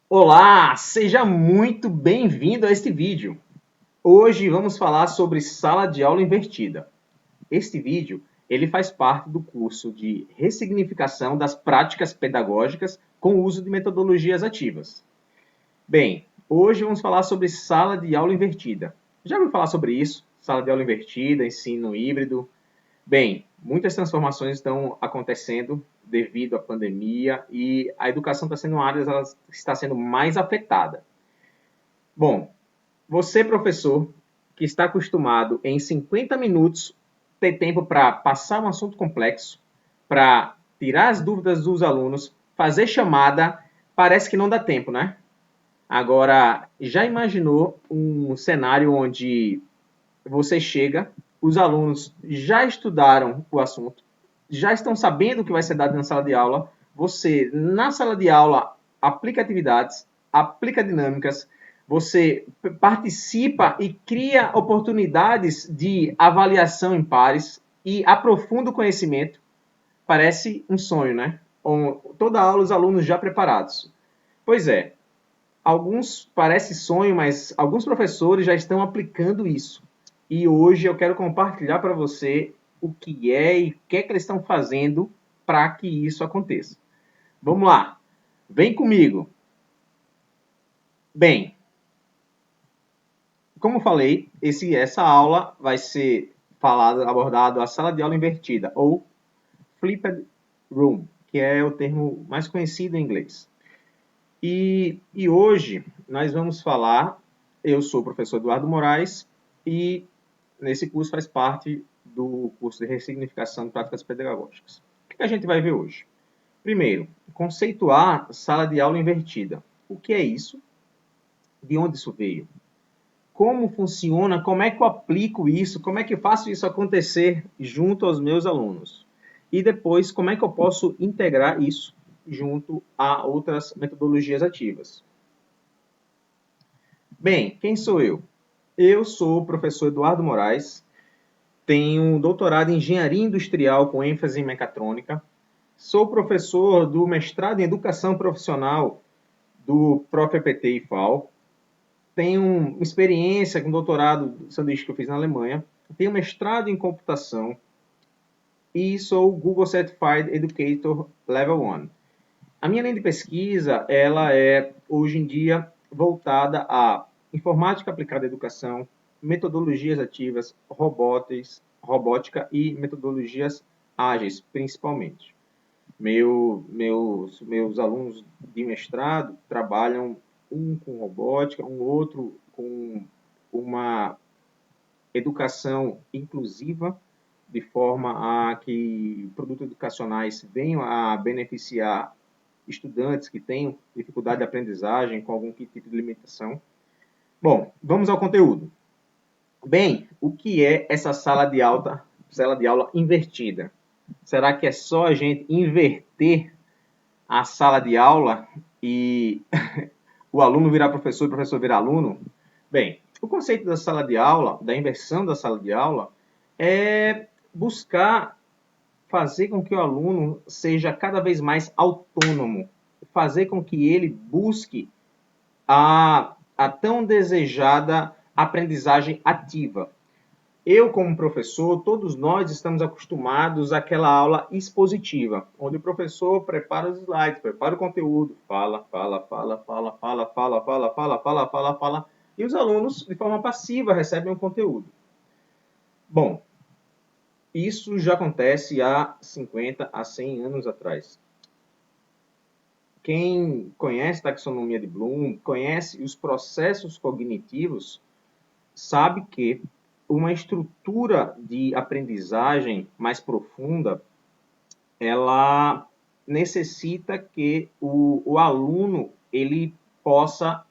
Olá, seja muito bem-vindo a este vídeo. Hoje vamos falar sobre sala de aula invertida. Este vídeo ele faz parte do curso de ressignificação das práticas pedagógicas com o uso de metodologias ativas. Bem, hoje vamos falar sobre sala de aula invertida. Já ouviu falar sobre isso? Sala de aula invertida, ensino híbrido, bem, muitas transformações estão acontecendo devido à pandemia e a educação está sendo uma área ela está sendo mais afetada. Bom, você, professor, que está acostumado em 50 minutos ter tempo para passar um assunto complexo, para tirar as dúvidas dos alunos, fazer chamada, parece que não dá tempo, né? Agora, já imaginou um cenário onde você chega, os alunos já estudaram o assunto, já estão sabendo o que vai ser dado na sala de aula, você, na sala de aula, aplica atividades, aplica dinâmicas, você participa e cria oportunidades de avaliação em pares e aprofunda o conhecimento. Parece um sonho, né? Toda aula os alunos já preparados. Pois é, alguns parece sonho, mas alguns professores já estão aplicando isso. E hoje eu quero compartilhar para você o que é e o que é que eles estão fazendo para que isso aconteça. Vamos lá, vem comigo. Bem, como falei, essa aula vai ser abordado a sala de aula invertida ou flipped room, que é o termo mais conhecido em inglês. E hoje nós vamos falar. Eu sou o professor Eduardo Moraes e nesse curso faz parte do curso de ressignificação de práticas pedagógicas. O que a gente vai ver hoje? Primeiro, conceituar sala de aula invertida. O que é isso? De onde isso veio? Como funciona? Como é que eu aplico isso? Como é que eu faço isso acontecer junto aos meus alunos? E depois, como é que eu posso integrar isso junto a outras metodologias ativas? Bem, quem sou eu? Eu sou o professor Eduardo Moraes, tenho um doutorado em engenharia industrial com ênfase em mecatrônica, sou professor do mestrado em educação profissional do próprio EPT e FAO, tenho experiência com doutorado de sanduíche que eu fiz na Alemanha, tenho mestrado em computação e sou Google Certified Educator Level 1. A minha linha de pesquisa, ela é, hoje em dia, voltada a informática aplicada à educação, metodologias ativas, robótica e metodologias ágeis, principalmente. Meus alunos de mestrado trabalham um com robótica, um outro com uma educação inclusiva, de forma a que produtos educacionais venham a beneficiar estudantes que tenham dificuldade de aprendizagem com algum tipo de limitação. Bom, vamos ao conteúdo. Bem, o que é essa sala de aula invertida? Será que é só a gente inverter a sala de aula e o aluno virar professor e o professor virar aluno? Bem, o conceito da sala de aula, da inversão da sala de aula, é buscar fazer com que o aluno seja cada vez mais autônomo, fazer com que ele busque a tão desejada aprendizagem ativa. Eu, como professor, todos nós estamos acostumados àquela aula expositiva, onde o professor prepara os slides, prepara o conteúdo, fala, e os alunos, de forma passiva, recebem o conteúdo. Bom, isso já acontece há 50 a 100 anos atrás. Quem conhece taxonomia de Bloom, conhece os processos cognitivos, sabe que uma estrutura de aprendizagem mais profunda, ela necessita que o aluno ele possa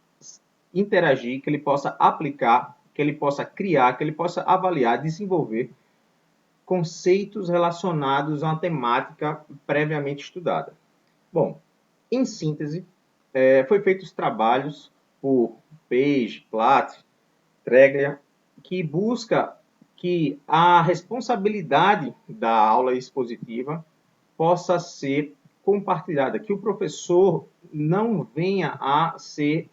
interagir, que ele possa aplicar, que ele possa criar, que ele possa avaliar, desenvolver conceitos relacionados a uma temática previamente estudada. Bom, em síntese, foi feitos trabalhos por Page, Platt, Treglia, que busca que a responsabilidade da aula expositiva possa ser compartilhada, que o professor não venha a ser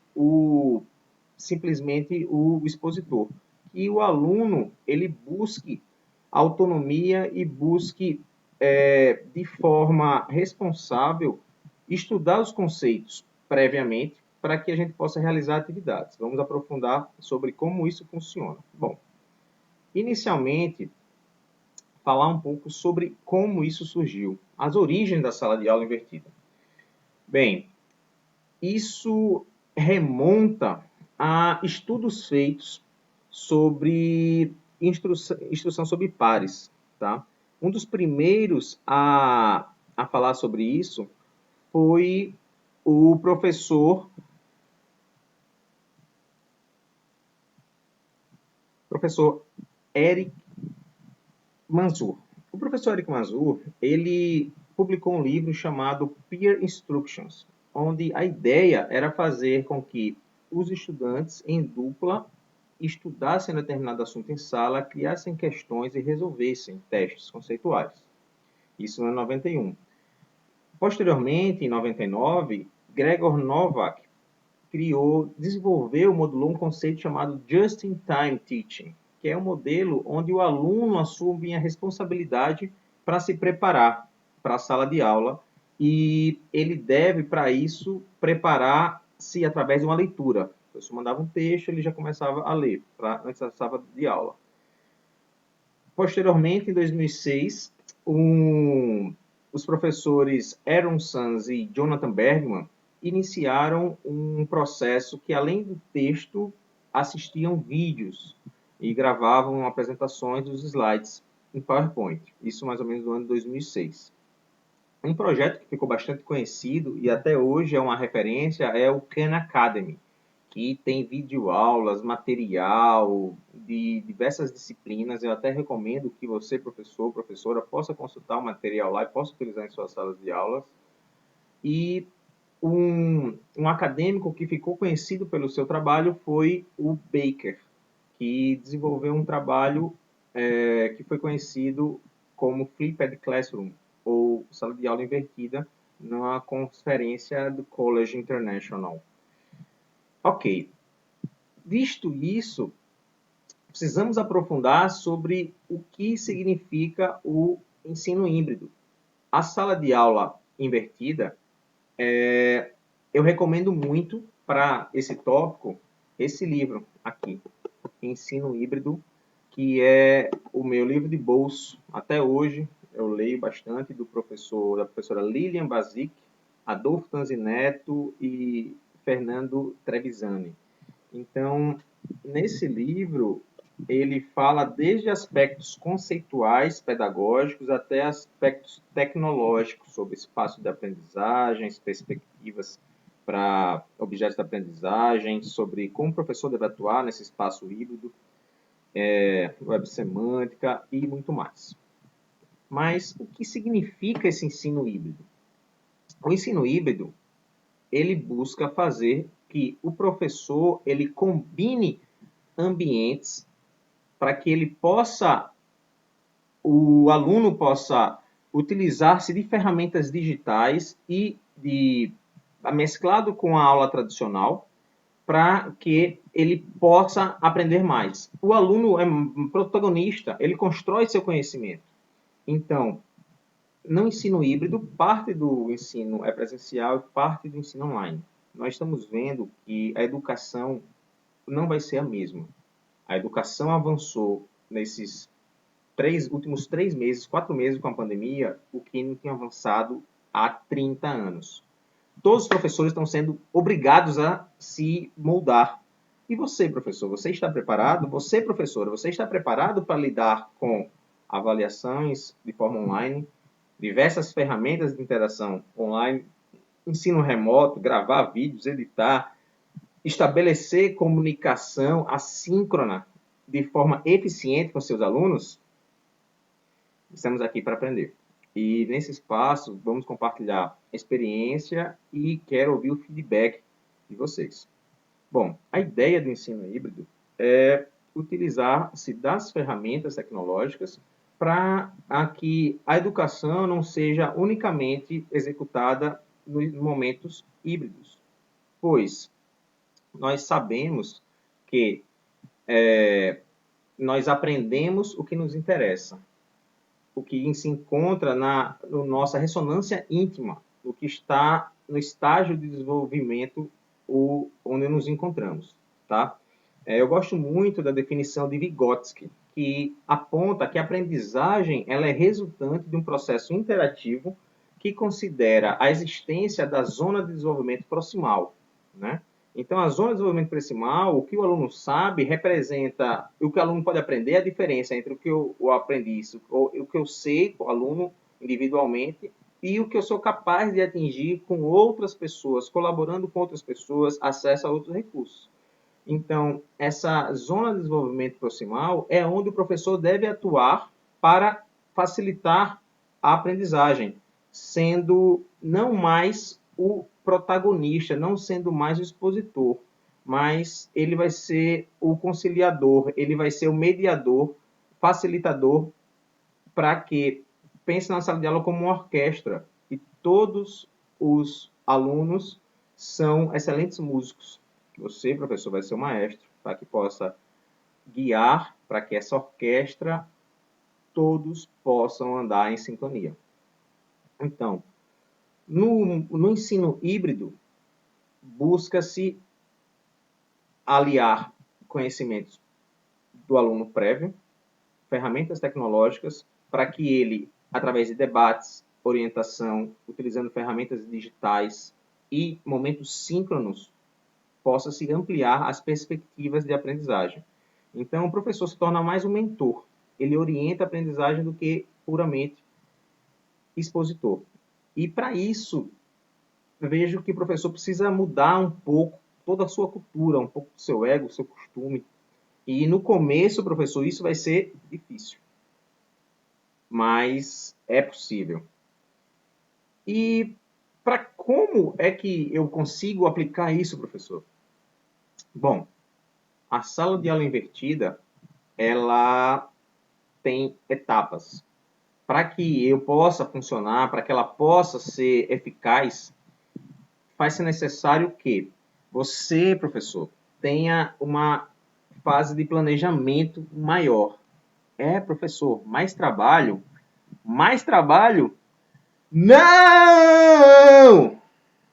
simplesmente o expositor, que o aluno ele busque autonomia e busque de forma responsável estudar os conceitos previamente para que a gente possa realizar atividades. Vamos aprofundar sobre como isso funciona. Bom, inicialmente, falar um pouco sobre como isso surgiu, as origens da sala de aula invertida. Bem, isso remonta a estudos feitos sobre instrução sobre pares. Tá? Um dos primeiros a falar sobre isso foi o professor Eric Manzur. O professor Eric Manzur, ele publicou um livro chamado Peer Instructions, onde a ideia era fazer com que os estudantes em dupla estudassem determinado assunto em sala, criassem questões e resolvessem testes conceituais. Isso em 91. Posteriormente, em 99, Gregor Novak desenvolveu, modulou um conceito chamado Just-in-Time Teaching, que é um modelo onde o aluno assume a responsabilidade para se preparar para a sala de aula e ele deve, para isso, preparar-se através de uma leitura. O professor mandava um texto, ele já começava a ler antes da sala de aula. Posteriormente, em 2006, os professores Aaron Sanz e Jonathan Bergman iniciaram um processo que, além do texto, assistiam vídeos e gravavam apresentações dos slides em PowerPoint. Isso mais ou menos no ano de 2006. Um projeto que ficou bastante conhecido e até hoje é uma referência é o Khan Academy, que tem videoaulas, material de diversas disciplinas. Eu até recomendo que você, professor, professora, possa consultar o material lá e possa utilizar em suas salas de aulas. E um acadêmico que ficou conhecido pelo seu trabalho foi o Baker, que desenvolveu um trabalho que foi conhecido como Flipped Classroom, ou sala de aula invertida, numa conferência do College International. Ok, visto isso, precisamos aprofundar sobre o que significa o ensino híbrido. A sala de aula invertida, eu recomendo muito para esse tópico esse livro aqui, Ensino Híbrido, que é o meu livro de bolso. Até hoje eu leio bastante da professora Lilian Basic, Adolfo Tanzineto e Fernando Trevisani. Então, nesse livro, ele fala desde aspectos conceituais, pedagógicos, até aspectos tecnológicos, sobre espaço de aprendizagens, perspectivas para objetos de aprendizagem, sobre como o professor deve atuar nesse espaço híbrido, web semântica e muito mais. Mas o que significa esse ensino híbrido? O ensino híbrido, ele busca fazer que o professor ele combine ambientes para que o aluno possa utilizar-se de ferramentas digitais e mesclado com a aula tradicional, para que ele possa aprender mais. O aluno é protagonista, ele constrói seu conhecimento. Então, no ensino híbrido, parte do ensino é presencial e parte do ensino online. Nós estamos vendo que a educação não vai ser a mesma. A educação avançou nesses últimos 3 meses, 4 meses com a pandemia, o que não tinha avançado há 30 anos. Todos os professores estão sendo obrigados a se moldar. E você, professor, você está preparado? Você, professora, você está preparado para lidar com avaliações de forma online, diversas ferramentas de interação online, ensino remoto, gravar vídeos, editar, estabelecer comunicação assíncrona de forma eficiente com seus alunos? Estamos aqui para aprender. E nesse espaço vamos compartilhar experiência e quero ouvir o feedback de vocês. Bom, a ideia do ensino híbrido é utilizar-se das ferramentas tecnológicas para que a educação não seja unicamente executada nos momentos híbridos, pois nós sabemos que nós aprendemos o que nos interessa, o que se encontra na nossa ressonância íntima, o que está no estágio de desenvolvimento onde nos encontramos, tá? Eu gosto muito da definição de Vygotsky, que aponta que a aprendizagem ela é resultante de um processo interativo que considera a existência da zona de desenvolvimento proximal, né? Então, a zona de desenvolvimento proximal, o que o aluno sabe, representa o que o aluno pode aprender, a diferença entre o que eu aprendi, o que eu sei, o aluno individualmente, e o que eu sou capaz de atingir com outras pessoas, colaborando com outras pessoas, acesso a outros recursos. Então, essa zona de desenvolvimento proximal é onde o professor deve atuar para facilitar a aprendizagem, sendo não mais o protagonista, não sendo mais o expositor, mas ele vai ser o conciliador, ele vai ser o mediador, facilitador, para que pense na sala de aula como uma orquestra e todos os alunos são excelentes músicos. Você, professor, vai ser o maestro para que possa guiar para que essa orquestra todos possam andar em sintonia. Então, no ensino híbrido, busca-se aliar conhecimentos do aluno prévio, ferramentas tecnológicas, para que ele, através de debates, orientação, utilizando ferramentas digitais e momentos síncronos, possa se ampliar as perspectivas de aprendizagem. Então, o professor se torna mais um mentor. Ele orienta a aprendizagem do que puramente expositor. E para isso, eu vejo que o professor precisa mudar um pouco toda a sua cultura, um pouco do seu ego, do seu costume. E no começo, professor, isso vai ser difícil. Mas é possível. E para como é que eu consigo aplicar isso, professor? Bom, a sala de aula invertida, ela tem etapas. Para que eu possa funcionar, para que ela possa ser eficaz, faz-se necessário que você, professor, tenha uma fase de planejamento maior. Professor, mais trabalho? Mais trabalho? Não!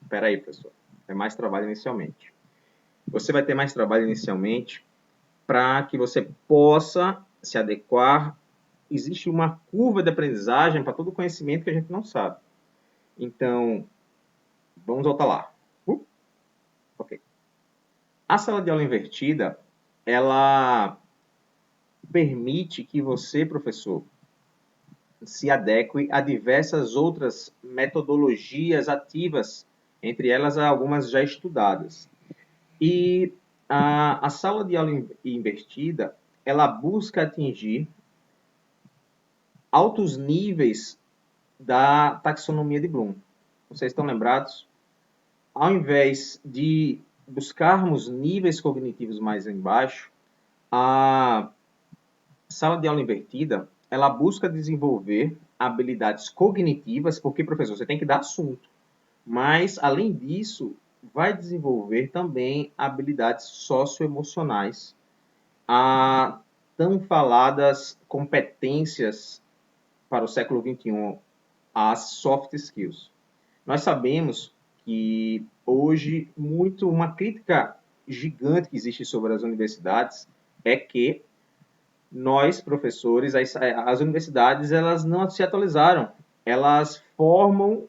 Espera aí, professor. É mais trabalho inicialmente. Você vai ter mais trabalho inicialmente para que você possa se adequar. Existe uma curva de aprendizagem para todo conhecimento que a gente não sabe. Então, vamos voltar lá. Ok. A sala de aula invertida, ela permite que você, professor, se adeque a diversas outras metodologias ativas, entre elas algumas já estudadas. E a sala de aula invertida, ela busca atingir altos níveis da taxonomia de Bloom. Vocês estão lembrados? Ao invés de buscarmos níveis cognitivos mais embaixo, a sala de aula invertida, ela busca desenvolver habilidades cognitivas, porque, professor, você tem que dar assunto. Mas, além disso, vai desenvolver também habilidades socioemocionais, a tão faladas competências para o século XXI, as soft skills. Nós sabemos que hoje uma crítica gigante que existe sobre as universidades é que nós, professores, as universidades, elas não se atualizaram. Elas formam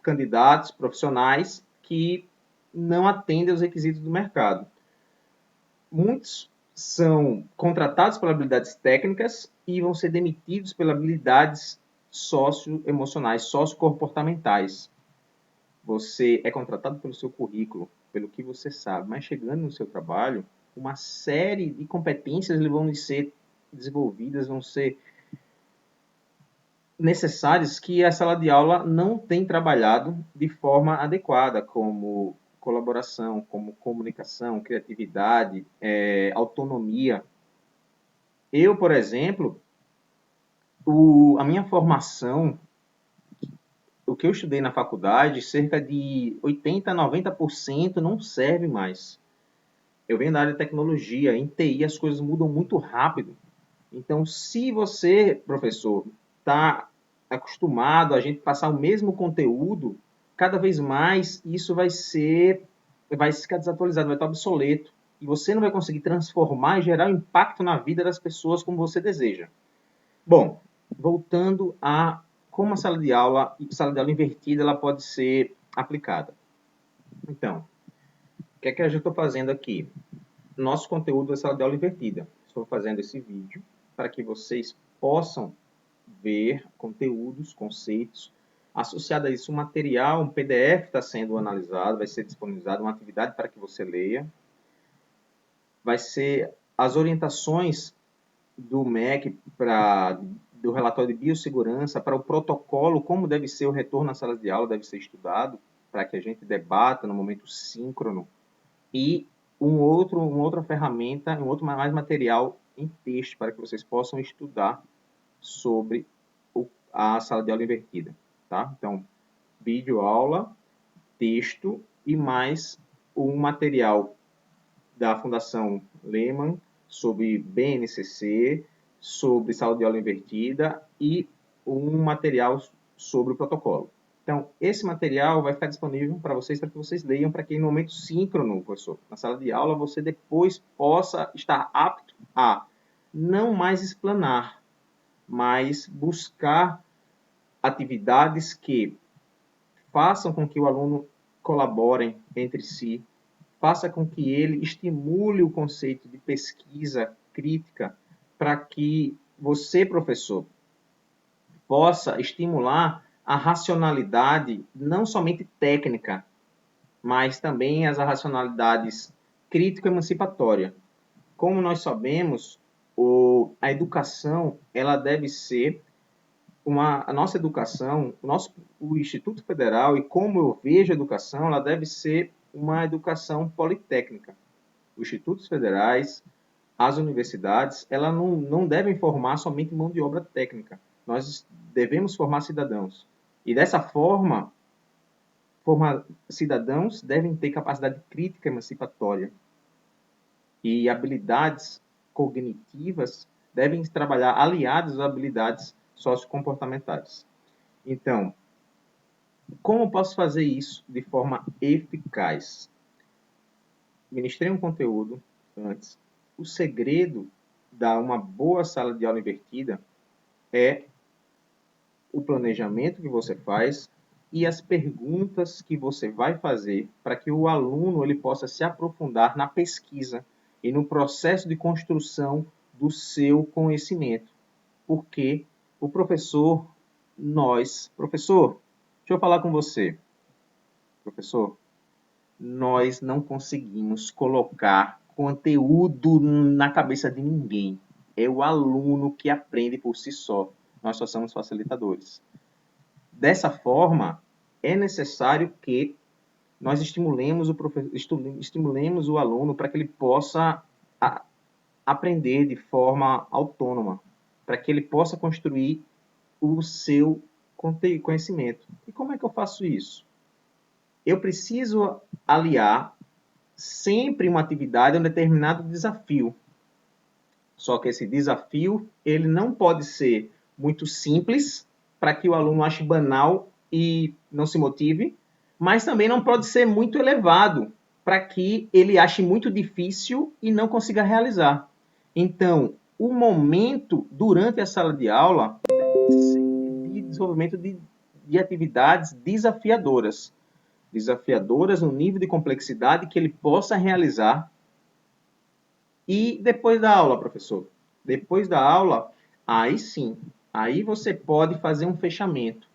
candidatos profissionais que não atendem aos requisitos do mercado. Muitos são contratados por habilidades técnicas e vão ser demitidos pelas habilidades socioemocionais, sociocomportamentais. Você é contratado pelo seu currículo, pelo que você sabe, mas chegando no seu trabalho, uma série de competências vão ser desenvolvidas, vão ser necessárias que a sala de aula não tem trabalhado de forma adequada, como colaboração, como comunicação, criatividade, autonomia. Eu, por exemplo, A minha formação, o que eu estudei na faculdade, cerca de 80 a 90% não serve mais. Eu venho da área de tecnologia, em TI as coisas mudam muito rápido. Então, se você, professor, está acostumado a gente passar o mesmo conteúdo, cada vez mais isso vai ficar desatualizado, vai estar obsoleto. E você não vai conseguir transformar e gerar impacto na vida das pessoas como você deseja. Bom, voltando a como a sala de aula invertida, ela pode ser aplicada. Então, o que é que eu estou fazendo aqui? Nosso conteúdo é sala de aula invertida. Estou fazendo esse vídeo para que vocês possam ver conteúdos, conceitos. Associado a isso, um material, um PDF está sendo analisado, vai ser disponibilizado, uma atividade para que você leia. Vai ser as orientações do MEC do relatório de biossegurança para o protocolo, como deve ser o retorno à sala de aula, deve ser estudado, para que a gente debata no momento síncrono. E uma outra ferramenta, mais material em texto, para que vocês possam estudar sobre a sala de aula invertida. Tá? Então, vídeo aula, texto e mais um material da Fundação Lehman sobre BNCC, sobre sala de aula invertida e um material sobre o protocolo. Então, esse material vai ficar disponível para que vocês leiam, para que no momento síncrono, professor, na sala de aula, você depois possa estar apto a não mais explanar, mas buscar atividades que façam com que o aluno colabore entre si, faça com que ele estimule o conceito de pesquisa crítica, para que você, professor, possa estimular a racionalidade, não somente técnica, mas também as racionalidades crítico-emancipatória. Como nós sabemos, a educação ela deve ser a nossa educação, o Instituto Federal, e como eu vejo a educação, ela deve ser uma educação politécnica. Os institutos federais, as universidades, elas não devem formar somente mão de obra técnica. Nós devemos formar cidadãos. E dessa forma, cidadãos devem ter capacidade crítica emancipatória. E habilidades cognitivas devem trabalhar aliadas às habilidades sociocomportamentais. Então, como posso fazer isso de forma eficaz? Ministrei um conteúdo antes. O segredo da uma boa sala de aula invertida é o planejamento que você faz e as perguntas que você vai fazer para que o aluno ele possa se aprofundar na pesquisa e no processo de construção do seu conhecimento. Porque o professor, professor, deixa eu falar com você, professor, nós não conseguimos colocar conteúdo na cabeça de ninguém. É o aluno que aprende por si só. Nós só somos facilitadores. Dessa forma, é necessário que nós estimulemos o aluno para que ele possa aprender de forma autônoma, para que ele possa construir o seu conhecimento. E como é que eu faço isso? Eu preciso aliar sempre uma atividade a um determinado desafio. Só que esse desafio ele não pode ser muito simples para que o aluno ache banal e não se motive, mas também não pode ser muito elevado para que ele ache muito difícil e não consiga realizar. Então, o momento durante a sala de aula é de desenvolvimento de atividades desafiadoras no nível de complexidade que ele possa realizar. E depois da aula, professor? Depois da aula, aí sim, aí você pode fazer um fechamento.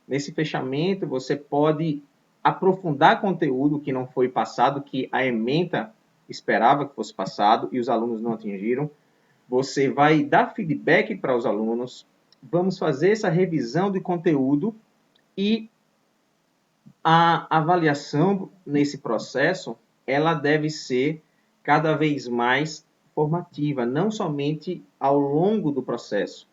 Nesse fechamento, você pode aprofundar conteúdo que não foi passado, que a ementa esperava que fosse passado e os alunos não atingiram. Você vai dar feedback para os alunos, vamos fazer essa revisão de conteúdo e a avaliação nesse processo, ela deve ser cada vez mais formativa, não somente ao longo do processo.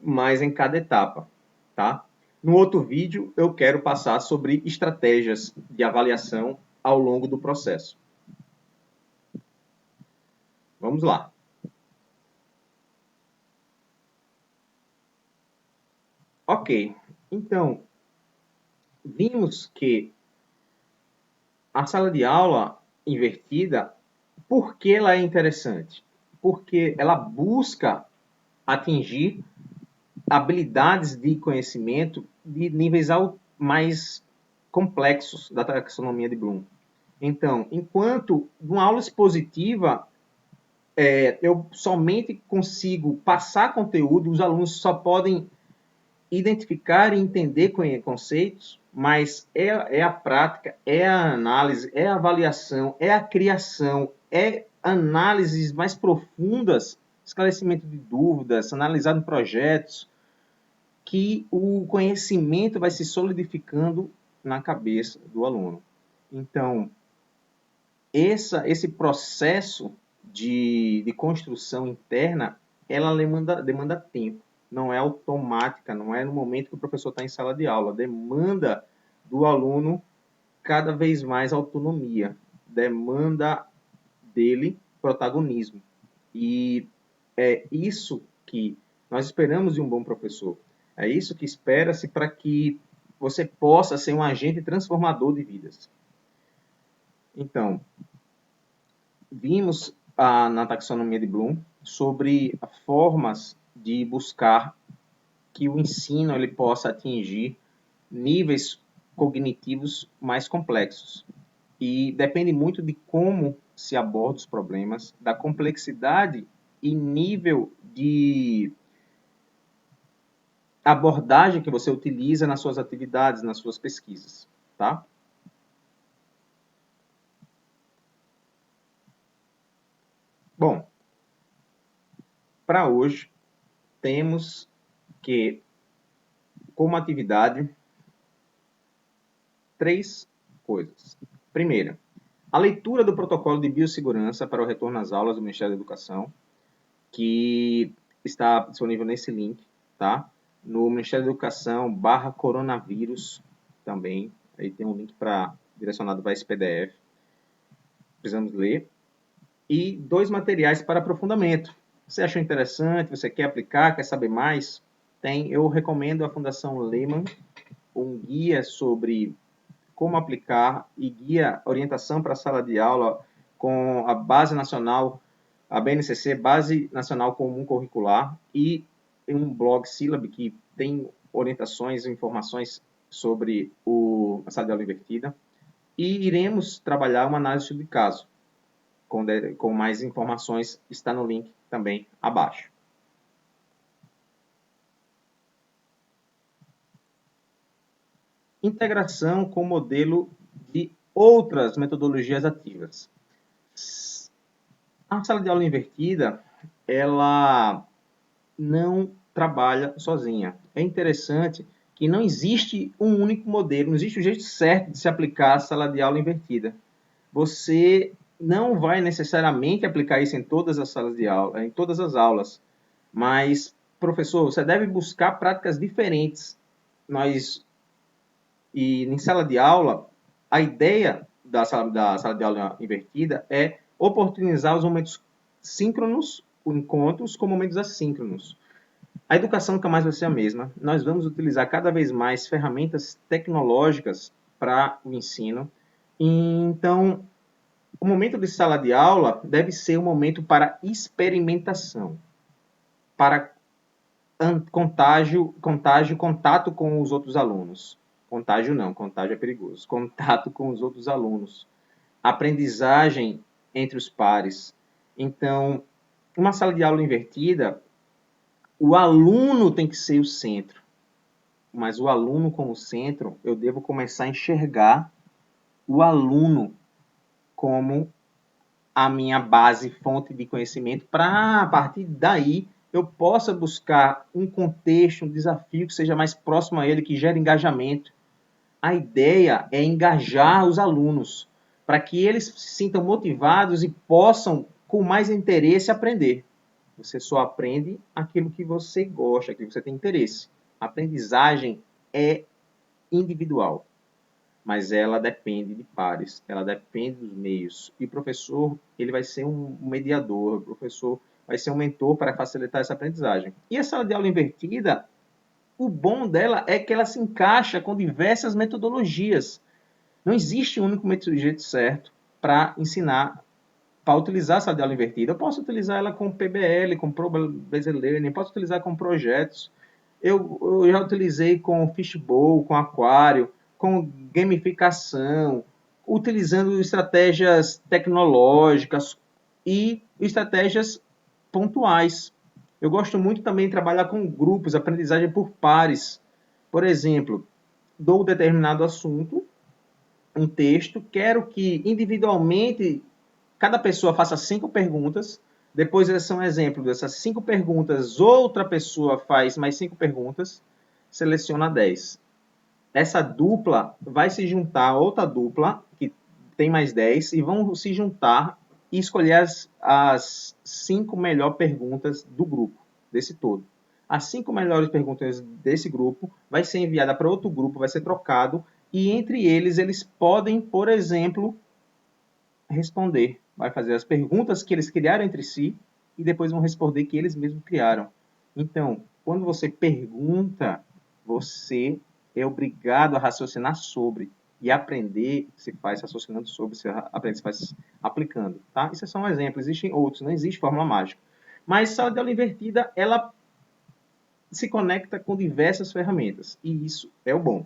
mais em cada etapa, tá? No outro vídeo, eu quero passar sobre estratégias de avaliação ao longo do processo. Vamos lá. Ok, então, vimos que a sala de aula invertida, por que ela é interessante? Porque ela busca atingir habilidades de conhecimento de níveis mais complexos da taxonomia de Bloom. Então, enquanto uma aula expositiva, eu somente consigo passar conteúdo, os alunos só podem identificar e entender conceitos, mas é a prática, é a análise, é a avaliação, é a criação, é análises mais profundas, esclarecimento de dúvidas, analisar projetos, que o conhecimento vai se solidificando na cabeça do aluno. Então, esse processo de construção interna, ela demanda tempo. Não é automática, não é no momento que o professor está em sala de aula. Demanda do aluno cada vez mais autonomia. Demanda dele protagonismo. E é isso que nós esperamos de um bom professor. É isso que espera-se para que você possa ser um agente transformador de vidas. Então, vimos na taxonomia de Bloom sobre formas de buscar que o ensino ele possa atingir níveis cognitivos mais complexos. E depende muito de como se aborda os problemas, da complexidade e nível de abordagem que você utiliza nas suas atividades, nas suas pesquisas, tá? Bom, para hoje temos que, como atividade, 3 coisas. Primeira, a leitura do protocolo de biossegurança para o retorno às aulas do Ministério da Educação, que está disponível nesse link, tá? No Ministério da Educação /coronavírus também. Aí tem um link direcionado para esse PDF. Precisamos ler. E 2 materiais para aprofundamento. Você achou interessante, você quer aplicar, quer saber mais? Eu recomendo a Fundação Lehman, um guia sobre como aplicar e guia orientação para a sala de aula com a Base Nacional, a BNCC, Base Nacional Comum Curricular, e um blog Syllab que tem orientações e informações sobre a sala de aula invertida. E iremos trabalhar uma análise de caso. Com mais informações, está no link também abaixo. Integração com o modelo de outras metodologias ativas. A sala de aula invertida, ela não trabalha sozinha. É interessante que não existe um único modelo, não existe o jeito certo de se aplicar a sala de aula invertida. Você não vai necessariamente aplicar isso em todas as salas de aula, em todas as aulas, mas, professor, você deve buscar práticas diferentes. E em sala de aula, a ideia da sala de aula invertida é oportunizar os momentos síncronos, encontros, com momentos assíncronos. A educação nunca mais vai ser a mesma. Nós vamos utilizar cada vez mais ferramentas tecnológicas para o ensino. Então, o momento de sala de aula deve ser um momento para experimentação, para contato com os outros alunos. Contágio não, contágio é perigoso. Contato com os outros alunos. Aprendizagem entre os pares. Então, uma sala de aula invertida, o aluno tem que ser o centro. Mas o aluno como centro, eu devo começar a enxergar o aluno como a minha base, fonte de conhecimento, para a partir daí eu possa buscar um contexto, um desafio que seja mais próximo a ele, que gere engajamento. A ideia é engajar os alunos, para que eles se sintam motivados e possam, com mais interesse, aprender. Você só aprende aquilo que você gosta, aquilo que você tem interesse. A aprendizagem é individual, mas ela depende de pares, ela depende dos meios. E o professor, ele vai ser um mediador, o professor vai ser um mentor para facilitar essa aprendizagem. E a sala de aula invertida, o bom dela é que ela se encaixa com diversas metodologias. Não existe um único jeito certo para ensinar, para utilizar a sala de aula invertida. Eu posso utilizar ela com PBL, com Problem-Based Learning, posso utilizar com projetos. Eu já utilizei com Fishbowl, com Aquário, com gamificação, utilizando estratégias tecnológicas e estratégias pontuais. Eu gosto muito também de trabalhar com grupos, aprendizagem por pares. Por exemplo, dou um determinado assunto, um texto, quero que individualmente cada pessoa faça 5 perguntas, depois esse é um exemplo dessas 5 perguntas, outra pessoa faz mais 5 perguntas, seleciona 10. Essa dupla vai se juntar a outra dupla, que tem mais 10, e vão se juntar e escolher as 5 melhores perguntas do grupo, desse todo. As 5 melhores perguntas desse grupo vai ser enviada para outro grupo, vai ser trocado, e entre eles podem, por exemplo, responder. Vai fazer as perguntas que eles criaram entre si e depois vão responder que eles mesmos criaram. Então, quando você pergunta, você é obrigado a raciocinar sobre. E aprender se faz raciocinando sobre, se aprende se faz aplicando. Tá? Isso é só um exemplo, existem outros, não existe fórmula mágica. Mas sala de aula invertida, ela se conecta com diversas ferramentas. E isso é o bom.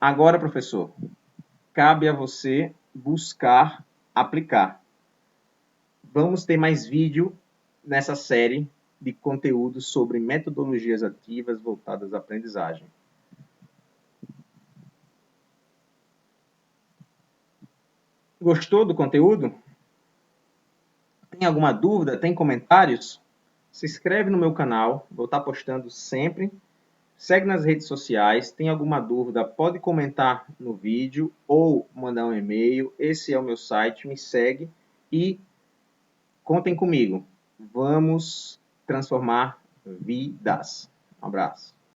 Agora, professor, cabe a você buscar aplicar. Vamos ter mais vídeo nessa série de conteúdos sobre metodologias ativas voltadas à aprendizagem. Gostou do conteúdo? Tem alguma dúvida? Tem comentários? Se inscreve no meu canal, vou estar postando sempre. Segue nas redes sociais. Tem alguma dúvida? Pode comentar no vídeo ou mandar um e-mail. Esse é o meu site, me segue e contem comigo. Vamos transformar vidas. Um abraço.